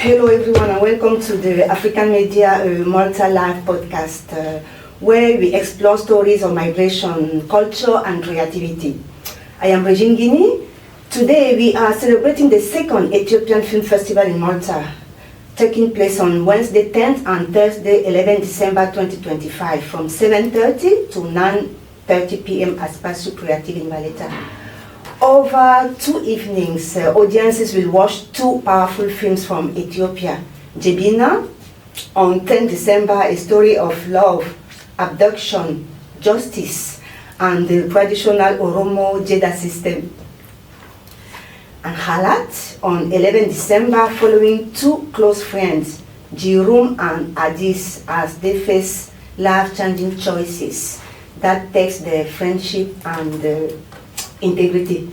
Hello everyone and welcome to the African Media Malta Live podcast where we explore stories of migration, culture and creativity. I am Regine Guinea. Today we are celebrating the second Ethiopian Film Festival in Malta, taking place on Wednesday 10th and Thursday 11th December 2025 from 7:30 to 9:30 p.m. at Spazju Kreattiv in Valletta. Over 2 evenings, audiences will watch 2 powerful films from Ethiopia. Jebina, on 10 December, a story of love, abduction, justice, and the traditional Oromo Jeda system. And Qalat, on 11 December, following 2 close friends, Jirum and Adis, as they face life-changing choices that test their friendship and integrity.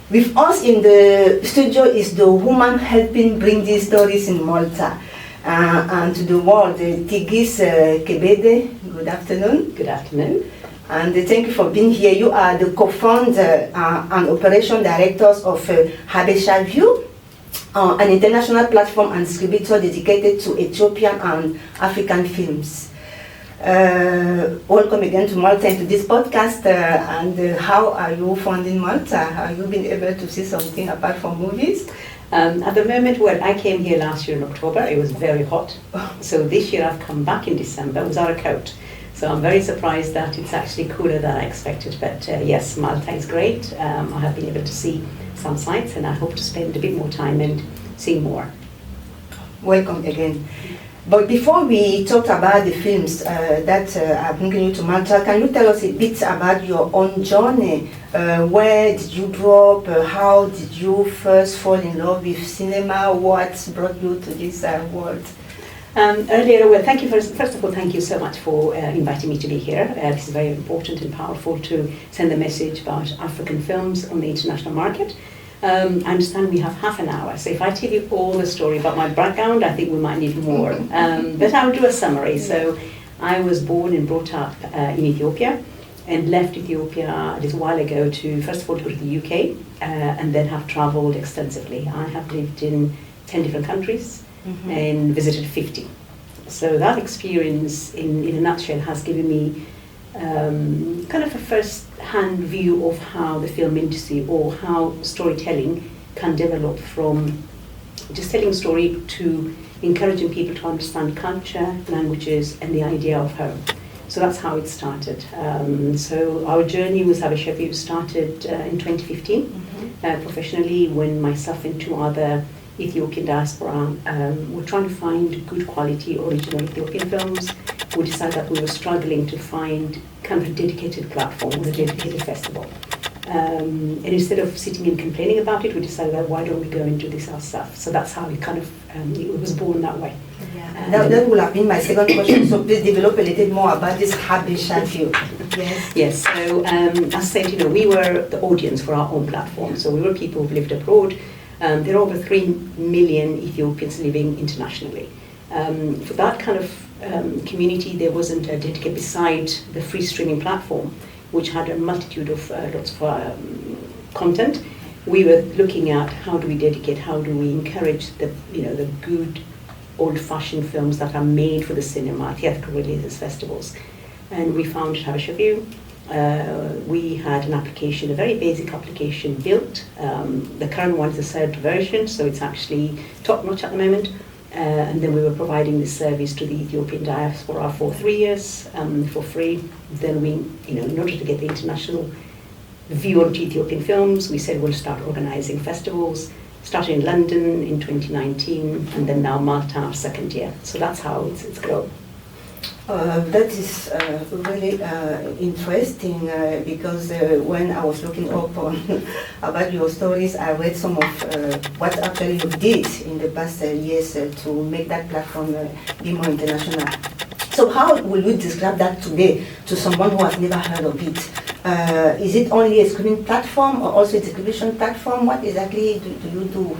With us in the studio is the woman helping bring these stories in Malta and to the world, Tigist Kebede. Good afternoon. Good afternoon. And thank you for being here. You are the co-founder and Operations Director of Habeshaview, an international platform and distributor dedicated to Ethiopian and African films. Welcome again to Malta and to this podcast. How are you finding Malta? Have you been able to see something apart from movies? At the moment, when I came here last year in October, it was very hot. So this year I've come back in December without a coat. So I'm very surprised that it's actually cooler than I expected. But yes, Malta is great. I have been able to see some sights and I hope to spend a bit more time and see more. Welcome again. But before we talk about the films that are bringing you to Malta, can you tell us a bit about your own journey? Where did you grow up? How did you first fall in love with cinema? What brought you to this world? Earlier, well, thank you first of all, thank you so much for inviting me to be here. This is very important and powerful to send a message about African films on the international market. I understand we have half an hour, so if I tell you all the story about my background, I think we might need more. But I'll do a summary. So I was born and brought up in Ethiopia and left Ethiopia a little while ago to, first of all, to go to the UK and then have traveled extensively. I have lived in 10 different countries and visited 50. So that experience, in a nutshell, has given me kind of a first-hand view of how the film industry or how storytelling can develop from just telling a story to encouraging people to understand culture, languages, and the idea of home. So that's how it started. So our journey with Habeshaview started in 2015, professionally, when myself and 2 other Ethiopian diaspora were trying to find good quality original Ethiopian films. We decided that we were struggling to find kind of a dedicated platform, a dedicated festival. And instead of sitting and complaining about it, we decided that why don't we go and do this ourselves? So that's how it kind of, it was born that way. Yeah. That would have been my second question, so please develop a little more about this Habeshaview. Yes. Yes, so as I said, we were the audience for our own platform. So we were people who've lived abroad. There are over 3 million Ethiopians living internationally. For that kind of community, there wasn't a dedicated, beside the free streaming platform, which had a multitude of lots of content. We were looking at how do we dedicate, how do we encourage the good old-fashioned films that are made for the cinema, theatrical releases, festivals. And we found Habeshaview. We had an application, a very basic application built. The current one is the 3rd version, so it's actually top-notch at the moment. And then we were providing this service to the Ethiopian diaspora for 3 years for free. Then we, in order to get the international view of Ethiopian films, we said we'll start organizing festivals. Started in London in 2019, and then now Malta, our 2nd year. So that's how it's grown. That is really interesting because when I was looking up about your stories, I read some of what actually you did in the past years to make that platform be more international. So how will you describe that today to someone who has never heard of it? Is it only a streaming platform or also a distribution platform? What exactly do you do?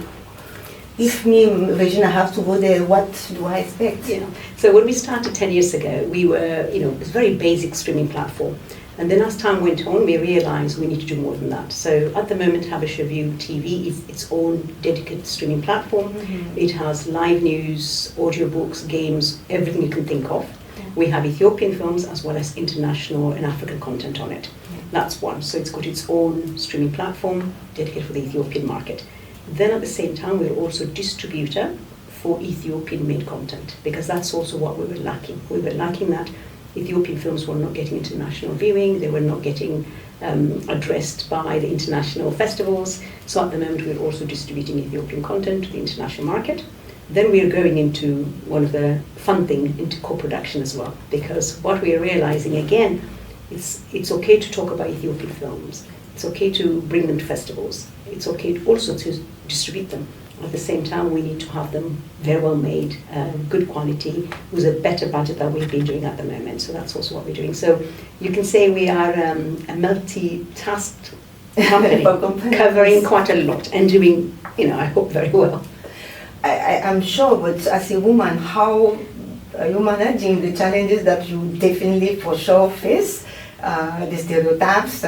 If me, Regina, have to go there, what do I expect? Yeah. So when we started 10 years ago, we were, it was a very basic streaming platform. And then as time went on, we realized we need to do more than that. So at the moment, Habeshaview TV is its own dedicated streaming platform. It has live news, audiobooks, games, everything you can think of. We have Ethiopian films as well as international and African content on it. That's one. So it's got its own streaming platform dedicated for the Ethiopian market. Then at the same time, we're also distributor for Ethiopian-made content, because that's also what we were lacking. We were lacking that Ethiopian films were not getting international viewing, they were not getting addressed by the international festivals. So at the moment, we're also distributing Ethiopian content to the international market. Then we are going into one of the fun things, into co-production as well, because what we are realizing again, it's okay to talk about Ethiopian films. It's okay to bring them to festivals. It's okay also to distribute them. At the same time, we need to have them very well made, good quality, with a better budget than we've been doing at the moment. So that's also what we're doing. So you can say we are a multi-tasked company, covering quite a lot and doing, I hope very well. I'm sure, but as a woman, how are you managing the challenges that you definitely for sure face? The stereotypes,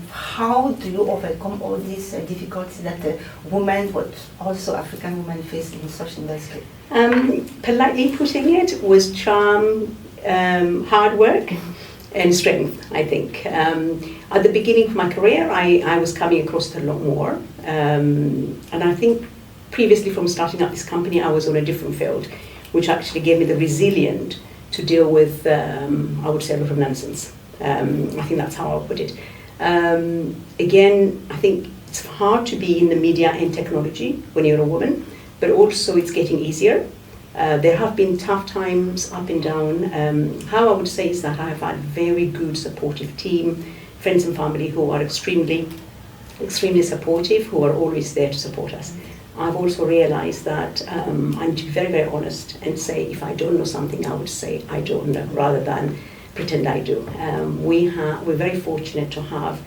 how do you overcome all these difficulties that women, but also African women face in such industry? Politely putting it, was charm, hard work, and strength, I think. At the beginning of my career, I was coming across it a lot more. And I think previously from starting up this company, I was on a different field, which actually gave me the resilience to deal with, I would say, a lot of nonsense. I think that's how I'll put it. Again, I think it's hard to be in the media and technology when you're a woman, but also it's getting easier. There have been tough times up and down. How I would say is that I've had very good supportive team, friends and family who are extremely supportive, who are always there to support us. I've also realized that I'm to be very, very honest and say if I don't know something, I would say I don't know, rather than pretend I do. We're very fortunate to have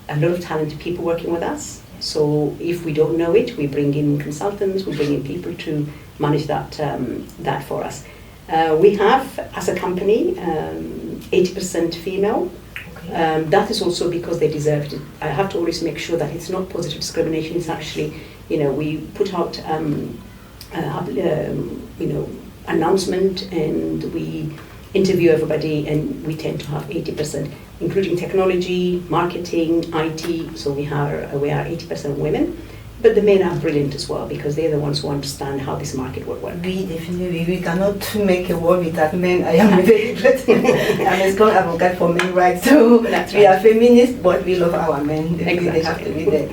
a lot of talented people working with us. So if we don't know it, we bring in consultants, we bring in people to manage that for us. We have, as a company, 80% female. Okay. That is also because they deserved it. I have to always make sure that it's not positive discrimination. It's actually, we put out, announcement, and we interview everybody, and we tend to have 80%, including technology, marketing, IT. So we are 80% women. But the men are brilliant as well, because they're the ones who understand how this market would work. We cannot make a world without men. I am very grateful. I'm a strong advocate for men's rights. So we are feminists, but we love our men. Exactly. They have to be there.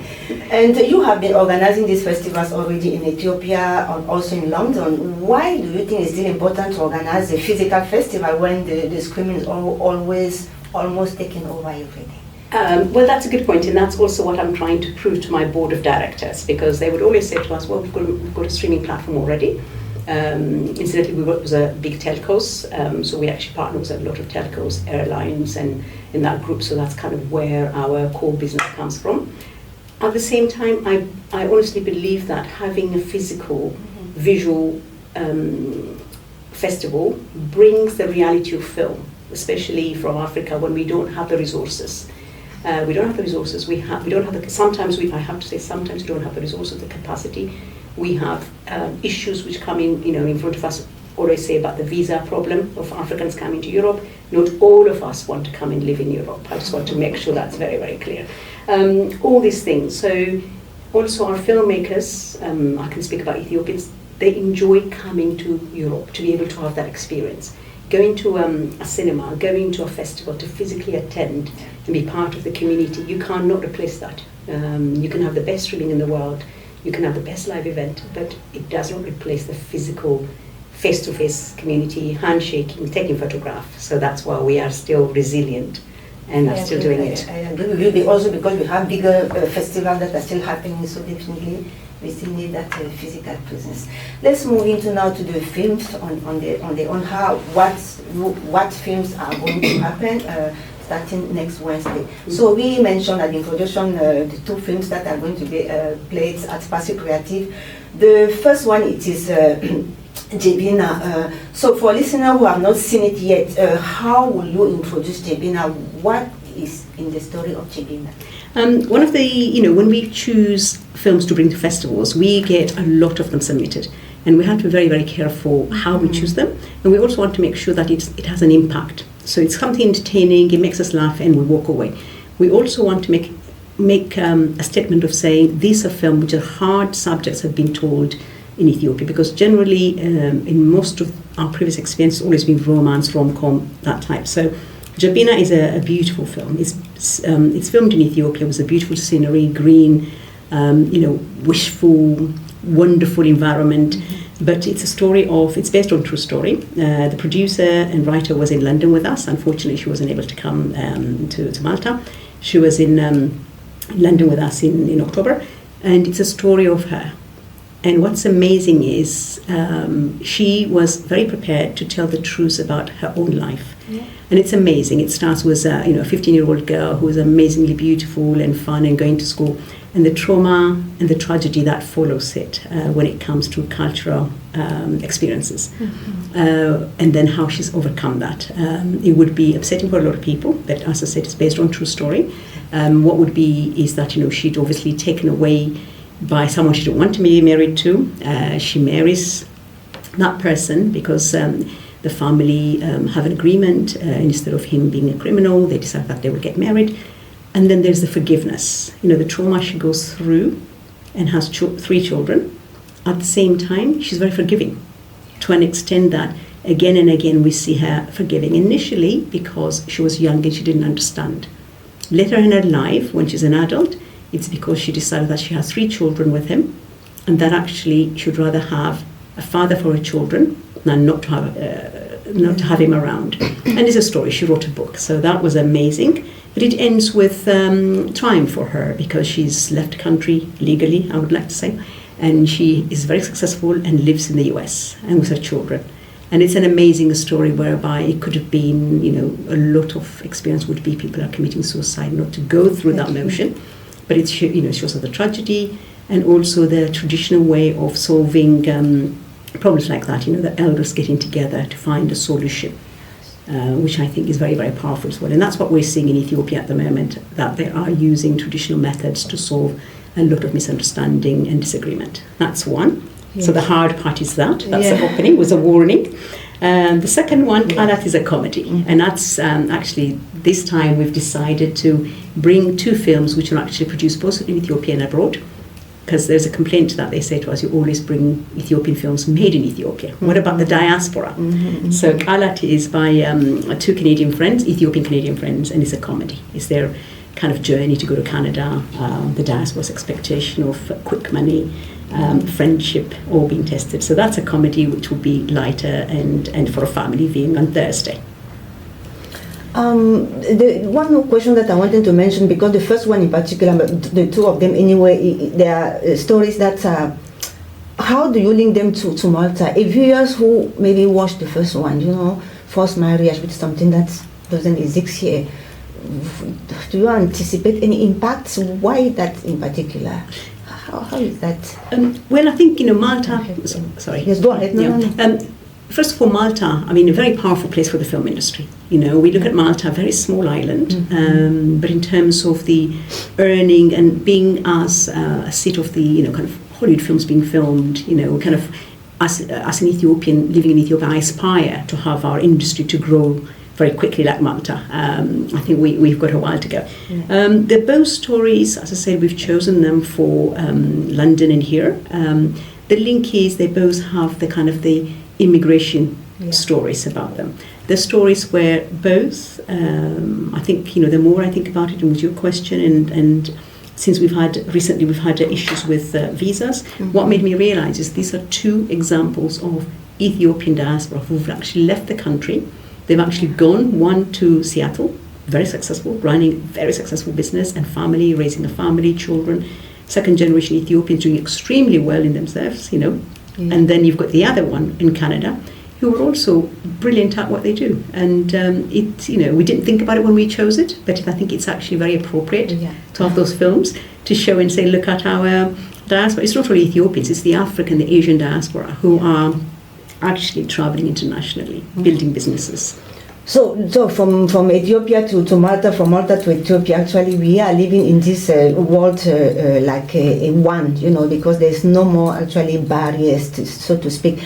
And you have been organizing these festivals already in Ethiopia and also in London. Why do you think it's still important to organize a physical festival when the screening is always almost taking over everything? Well, that's a good point, and that's also what I'm trying to prove to my board of directors, because they would always say to us, well, we've got a streaming platform already. Incidentally, we work with big telcos, so we actually partner with a lot of telcos, airlines, and in that group, so that's kind of where our core business comes from. At the same time, I honestly believe that having a physical, visual festival brings the reality of film, especially from Africa, when we don't have the resources. We don't have the resources. I have to say, sometimes we don't have the resources, the capacity. We have issues which come in front of us. Always say about the visa problem of Africans coming to Europe. Not all of us want to come and live in Europe. I just want to make sure that's very, very clear. All these things. So also our filmmakers, I can speak about Ethiopians, they enjoy coming to Europe to be able to have that experience. Going to a cinema, going to a festival, to physically attend and be part of the community, you cannot replace that. You can have the best streaming in the world, you can have the best live event, but it does not replace the physical, face-to-face community, handshaking, taking photographs. So that's why we are still resilient and are still doing it. I agree with you, also because we have bigger festivals that are still happening, so definitely we still need that physical presence. Let's move into now to the films on what films are going to happen starting next Wednesday. So we mentioned at the introduction the two films that are going to be played at Spazju Kreattiv. The first one, it is Jebina. So for listeners who have not seen it yet, how will you introduce Jebina? What is in the story of Jebina? One of the, when we choose films to bring to festivals, we get a lot of them submitted. And we have to be very, very careful how we choose them. And we also want to make sure that it has an impact. So it's something entertaining, it makes us laugh, and we walk away. We also want to make a statement of saying these are films which are hard subjects have been told in Ethiopia, because generally in most of our previous experience it's always been romance, rom-com, that type. So Jebina is a beautiful film. It's filmed in Ethiopia. It was a beautiful scenery, green, wishful, wonderful environment. But it's it's based on true story. The producer and writer was in London with us. Unfortunately, she wasn't able to come to Malta. She was in London with us in October, and it's a story of her. And what's amazing is she was very prepared to tell the truth about her own life. Yeah. And it's amazing. It starts with a 15-year-old girl who is amazingly beautiful and fun and going to school, and the trauma and the tragedy that follows it when it comes to cultural experiences. And then how she's overcome that. It would be upsetting for a lot of people, but as I said, it's based on true story. What would be is that she'd obviously taken away by someone she didn't want to be married to. She marries that person because the family have an agreement. Instead of him being a criminal, they decide that they will get married. And then there's the forgiveness. The trauma she goes through and has 3 children. At the same time, she's very forgiving to an extent that again and again we see her forgiving. Initially because she was young and she didn't understand. Later in her life, when she's an adult, it's because she decided that she has 3 children with him, and that actually she'd rather have a father for her children than not to have him around. And it's a story. She wrote a book, so that was amazing. But it ends with triumph for her because she's left the country legally, I would like to say, and she is very successful and lives in the US and with her children. And it's an amazing story whereby it could have been, a lot of experience would be people are committing suicide not to go through that motion. But it shows the tragedy and also the traditional way of solving problems like that, the elders getting together to find a solution, which I think is very, very powerful as well. And that's what we're seeing in Ethiopia at the moment, that they are using traditional methods to solve a lot of misunderstanding and disagreement. That's one. Yes. So the hard part is that's the opening, was a warning. The second one, Qalat, is a comedy. And that's actually, this time we've decided to bring 2 films which are actually produced both in Ethiopia and abroad, because there's a complaint that they say to us, you always bring Ethiopian films made in Ethiopia. What about the diaspora? So Qalat is by 2 Canadian friends, Ethiopian Canadian friends, and it's a comedy. It's their kind of journey to go to Canada, the diaspora's expectation of quick money, friendship, all being tested. So that's a comedy which will be lighter and for a family viewing on Thursday. The one more question that I wanted to mention, because the first one in particular, but the 2 of them anyway, they are stories that how do you link them to Malta? If viewers who maybe watched the first one, forced marriage, which is something that doesn't exist here, do you anticipate any impacts? Why that in particular? How is that? Well, I think, Malta... Sorry. Yes, go ahead. No. First of all, Malta, a very powerful place for the film industry. We look at Malta, a very small island, but in terms of the earning and being as a seat of the, kind of Hollywood films being filmed, kind of as an Ethiopian living in Ethiopia, I aspire to have our industry to grow very quickly like Malta. I think we've got a while to go. They're both stories, as I said, we've chosen them for London and here. The link is they both have the kind of the immigration stories about them. The stories where both, I think, the more I think about it, and with your question, and since recently we've had issues with visas, what made me realize is these are 2 examples of Ethiopian diaspora who've actually left the country. They've actually gone, one to Seattle, very successful, running very successful business and family, raising a family, children, 2nd generation Ethiopians doing extremely well in themselves, And then you've got the other one in Canada, who are also brilliant at what they do. And we didn't think about it when we chose it, but I think it's actually very appropriate to have those films to show and say, look at our diaspora. It's not only Ethiopians, it's the African, the Asian diaspora who are actually traveling internationally, building businesses. So from Ethiopia to Malta, from Malta to Ethiopia, actually we are living in this world like a one, because there's no more actually barriers, so to speak.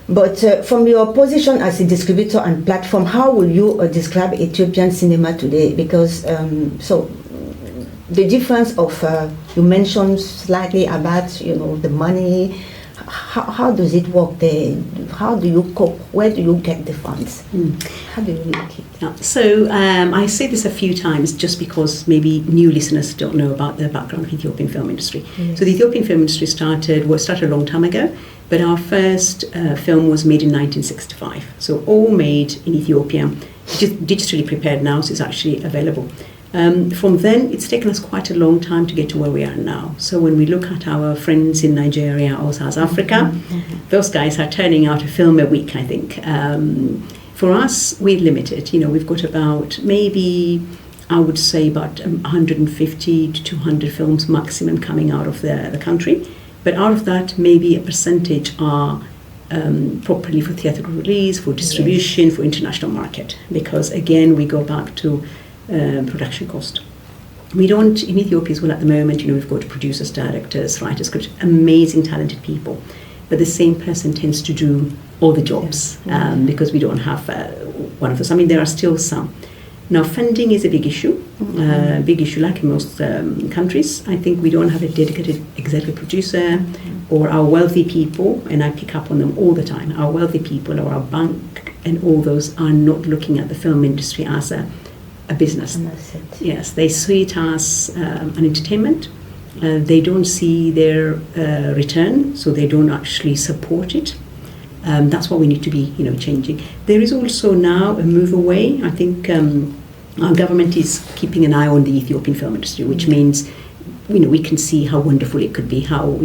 But from your position as a distributor and platform, how will you describe Ethiopian cinema today? Because so the difference of you mentioned slightly about the money. How does it work there? How do you cope? Where do you get the funds? How do you make it? So I say this a few times just because maybe new listeners don't know about the background of the Ethiopian film industry. Yes. So the Ethiopian film industry started a long time ago, but our first film was made in 1965. So all made in Ethiopia, just digitally prepared now, so it's actually available. From then, it's taken us quite a long time to get to where we are now. So when we look at our friends in Nigeria or South Africa, those guys are turning out a film a week, I think. For us, we're limited. We've got about maybe, I would say, about 150 to 200 films maximum coming out of the country. But out of that, maybe a percentage are properly for theatrical release, for distribution, for international market. Because again, we go back to production cost. We don't, in Ethiopia as well at the moment, we've got producers, directors, writers, scripts, amazing talented people, but the same person tends to do all the jobs because we don't have one of those. I mean, there are still some. Now, funding is a big issue like in most countries. I think we don't have a dedicated executive producer or our wealthy people, and I pick up on them all the time, our wealthy people or our bank and all those are not looking at the film industry as a business. Yes, they see it as an entertainment. They don't see their return, so they don't actually support it. That's what we need to be, changing. There is also now a move away. I think our government is keeping an eye on the Ethiopian film industry, which means, we can see how wonderful it could be, how,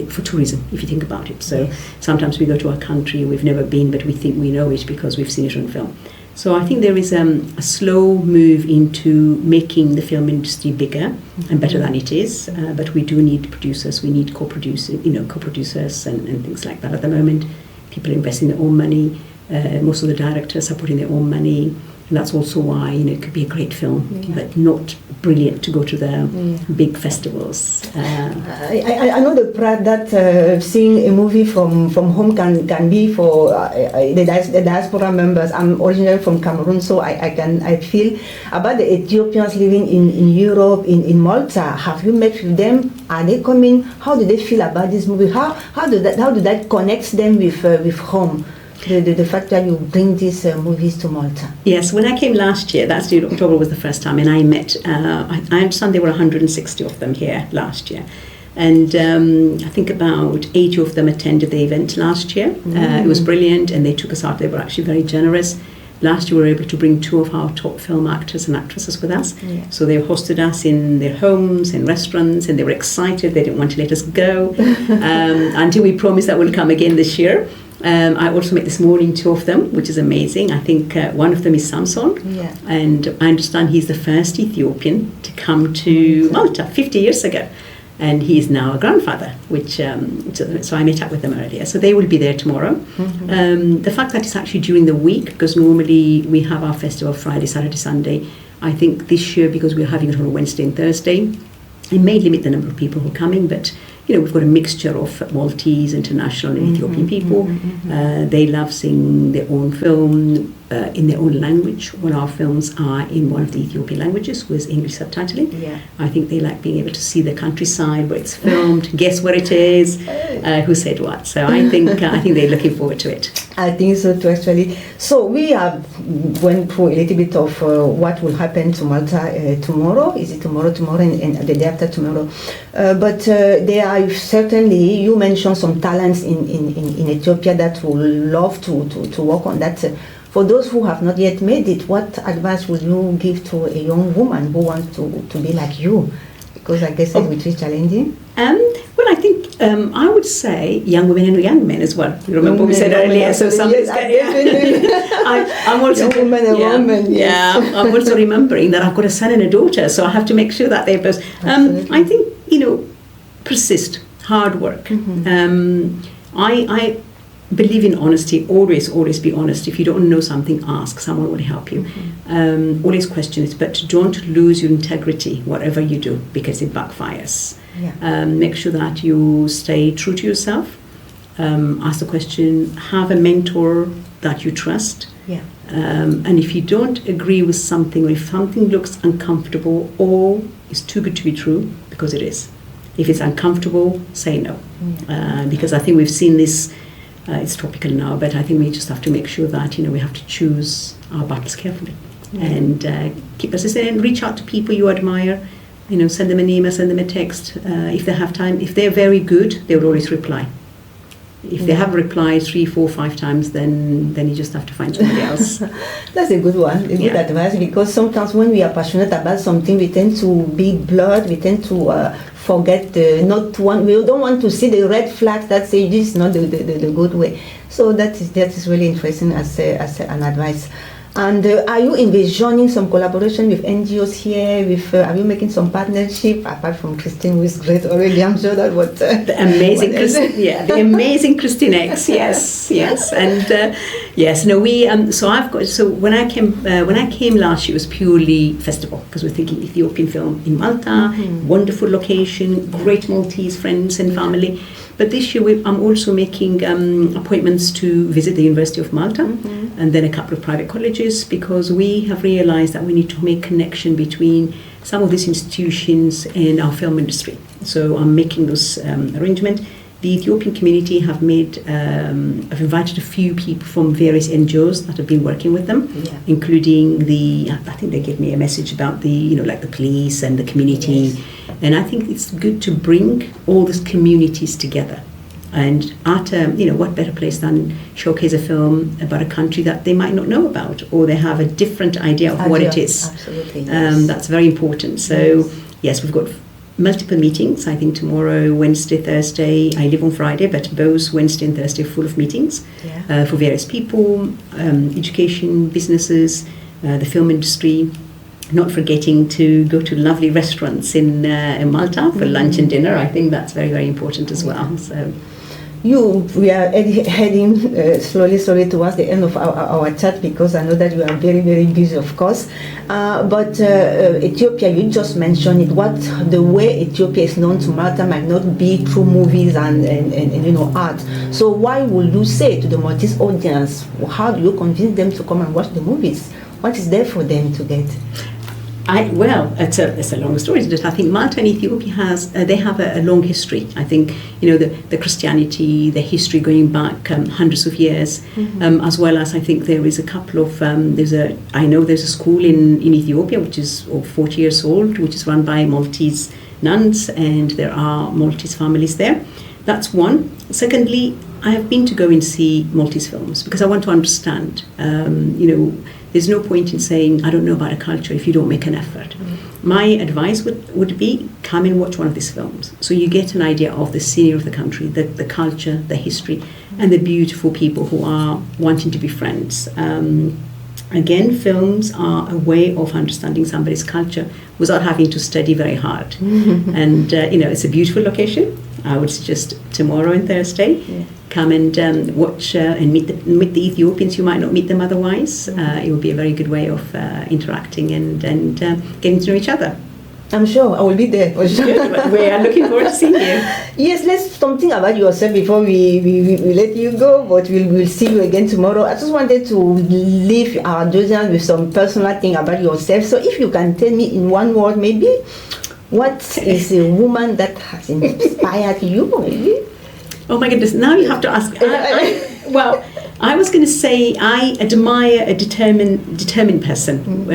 for tourism, if you think about it. So sometimes we go to a country we've never been, but we think we know it because we've seen it on film. So I think there is a slow move into making the film industry bigger and better than it is. But we do need producers. We need co-producers and things like that. At the moment, people are investing their own money. Most of the directors are putting their own money. And that's also why, it could be a great film, but not brilliant to go to the big festivals. I know the pride that seeing a movie from home can be for the diaspora members. I'm originally from Cameroon, so I feel about the Ethiopians living in Europe, in Malta. Have you met with them? Are they coming? How do they feel about this movie? How do that connect them with home? The fact that you bring these movies to Malta. Yes, when I came last year, that's October was the first time, and I met, I understand there were 160 of them here last year. And I think about 80 of them attended the event last year. It was brilliant, and they took us out. They were actually very generous. Last year we were able to bring 2 of our top film actors and actresses with us. So they hosted us in their homes, in restaurants, and they were excited. They didn't want to let us go until we promised that we'll come again this year. I also met this morning 2 of them, which is amazing. I think one of them is Samson, and I understand he's the first Ethiopian to come to Malta 50 years ago, and he is now a grandfather, which so I met up with them earlier. So they will be there tomorrow. The fact that it's actually during the week, because normally we have our festival Friday, Saturday, Sunday. I think this year, because we're having it on a Wednesday and Thursday, it may limit the number of people who are coming, but we've got a mixture of Maltese, international, and Ethiopian people. They love seeing their own film in their own language. All our films are in one of the Ethiopian languages with English subtitling. I think they like being able to see the countryside where it's filmed, guess where it is, who said what. So I think they're looking forward to it. I think so too, actually. So we have went through a little bit of what will happen to Malta tomorrow. Is it tomorrow, and the day after tomorrow? But there are certainly, you mentioned some talents in Ethiopia that will love to work on that. For those who have not yet made it, what advice would you give to a young woman who wants to be like you? Because I guess it will be challenging. Well, I think I would say young women and young men as well. You remember what we said earlier? So something's I'm also young women and women. Yes. I'm also remembering that I've got a son and a daughter, so I have to make sure that they're both. I think persist, hard work. believe in honesty. Always be honest. If you don't know something, ask. Someone will help you. Always question it, but don't lose your integrity, whatever you do, because it backfires. Yeah. Make sure that you stay true to yourself. Ask the question. Have a mentor that you trust. Yeah. And if you don't agree with something, or if something looks uncomfortable or is too good to be true, because it is. If it's uncomfortable, say no. Because I think we've seen this. It's topical now, but I think we just have to make sure that we have to choose our battles carefully and keep persistent and reach out to people you admire. Send them an email, send them a text if they have time. If they're very good, they will always reply. If they have replied 3, 4, 5 times, then you just have to find somebody else. That's a good one, a good advice, because sometimes when we are passionate about something, we tend to be blunt, we tend to forget we don't want to see the red flags that say this is not the good way. So that is really interesting as an advice. And are you envisioning some collaboration with NGOs here? Are you making some partnership apart from Christine, who is great already? I'm sure that what the amazing the amazing Christine X. Yes, and yes. No, we. So when I came last year, it was purely festival because we're thinking Ethiopian film in Malta, wonderful location, great Maltese friends and family. But this year I'm also making appointments to visit the University of Malta and then a couple of private colleges, because we have realized that we need to make connection between some of these institutions and our film industry. So I'm making those arrangements. The Ethiopian community have I've invited a few people from various NGOs that have been working with them, including I think they gave me a message about like the police and the community. Yes. And I think it's good to bring all these communities together. And at what better place than showcase a film about a country that they might not know about, or they have a different idea of what it is. Absolutely. Yes. That's very important. So yes, we've got multiple meetings. I think tomorrow, Wednesday, Thursday. I live on Friday, but both Wednesday and Thursday are full of meetings for various people, education, businesses, the film industry. Not forgetting to go to lovely restaurants in Malta for lunch and dinner. I think that's very, very important as well. So, we are heading slowly towards the end of our chat, because I know that you are very, very busy, of course. But Ethiopia, you just mentioned it. The way Ethiopia is known to Malta might not be through movies and art. So why would you say to the Maltese audience, how do you convince them to come and watch the movies? What is there for them to get? It's a long story. I think Malta and Ethiopia have a long history. I think the Christianity, the history going back hundreds of years, as well as I think there is a couple of there's a school in Ethiopia which is 40 years old, which is run by Maltese nuns, and there are Maltese families there. That's one. Secondly, I have been to go and see Maltese films because I want to understand. There's no point in saying I don't know about a culture if you don't make an effort. My advice would be come and watch one of these films, so you get an idea of the scenery of the country, the culture, the history, and the beautiful people who are wanting to be friends. Again, films are a way of understanding somebody's culture without having to study very hard. And it's a beautiful location. I would suggest tomorrow and Thursday. Come and watch and meet the Ethiopians. You might not meet them otherwise. It will be a very good way of interacting and getting to know each other. I'm sure I will be there. For sure. We are looking forward to seeing you. Yes, let's something about yourself before we let you go, but we'll see you again tomorrow. I just wanted to leave our audience with some personal thing about yourself. So if you can tell me in one word, maybe, what is a woman that has inspired you, maybe? Oh my goodness, now you have to ask. I was going to say I admire a determined person.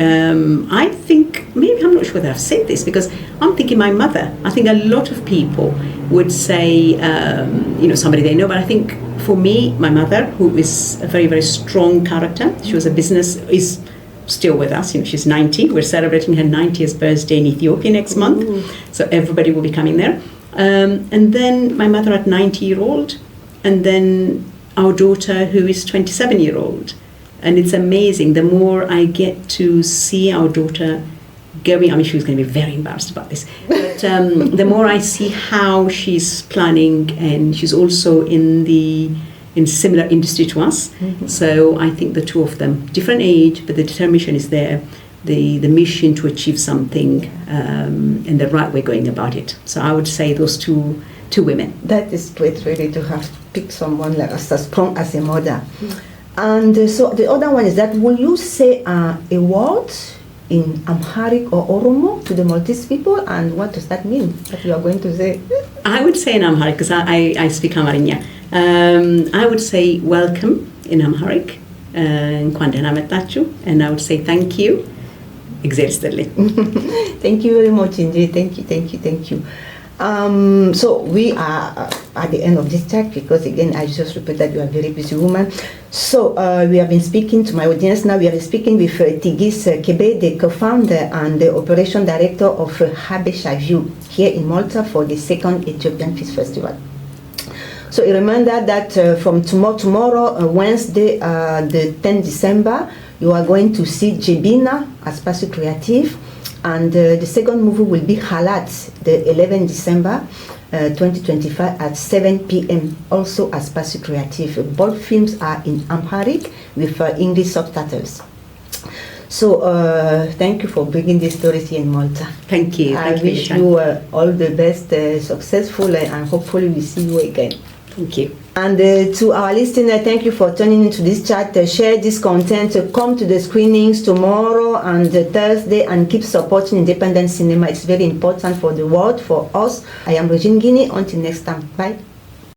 I think, maybe I'm not sure that I've said this, because I'm thinking my mother. I think a lot of people would say, somebody they know, but I think for me, my mother, who is a very, very strong character, she was is still with us. She's 90. We're celebrating her 90th birthday in Ethiopia next month. So everybody will be coming there. And then my mother at 90-year-old, and then our daughter who is 27-year-old. And it's amazing. The more I get to see our daughter going, she was going to be very embarrassed about this, but the more I see how she's planning, and she's also in the in similar industry to us. So I think the two of them, different age, but the determination is there, the mission to achieve something, and the right way going about it. So I would say those two women. That is great, really, to have picked someone like as strong as a mother. And so the other one is that, will you say a word in Amharic or Oromo to the Maltese people, and what does that mean that you are going to say? I would say in Amharic, because I speak Amharic. I would say welcome in Amharic, and I would say thank you. Thank you very much, Inji. Thank you. So we are at the end of this chat, because again, I just repeat that you are a very busy woman. So we have been speaking to my audience now. We have been speaking with Tigist Kebede, the co-founder and the Operations Director of Habeshaview here in Malta for the second Ethiopian Film Festival. So a reminder that from tomorrow, Wednesday, the 10th December, you are going to see Jebina at Spazju Kreattiv, and the second movie will be Qalat, the 11th December 2025 at 7 p.m. also at Spazju Kreattiv. Both films are in Amharic with English subtitles. So thank you for bringing these stories here in Malta. Thank you. I wish you all the best, successful, and hopefully we see you again. Thank you. And to our listener, thank you for tuning into this chat. Share this content. Come to the screenings tomorrow and Thursday, and keep supporting independent cinema. It's very important for the world, for us. I am Regine Guinea. Until next time. Bye.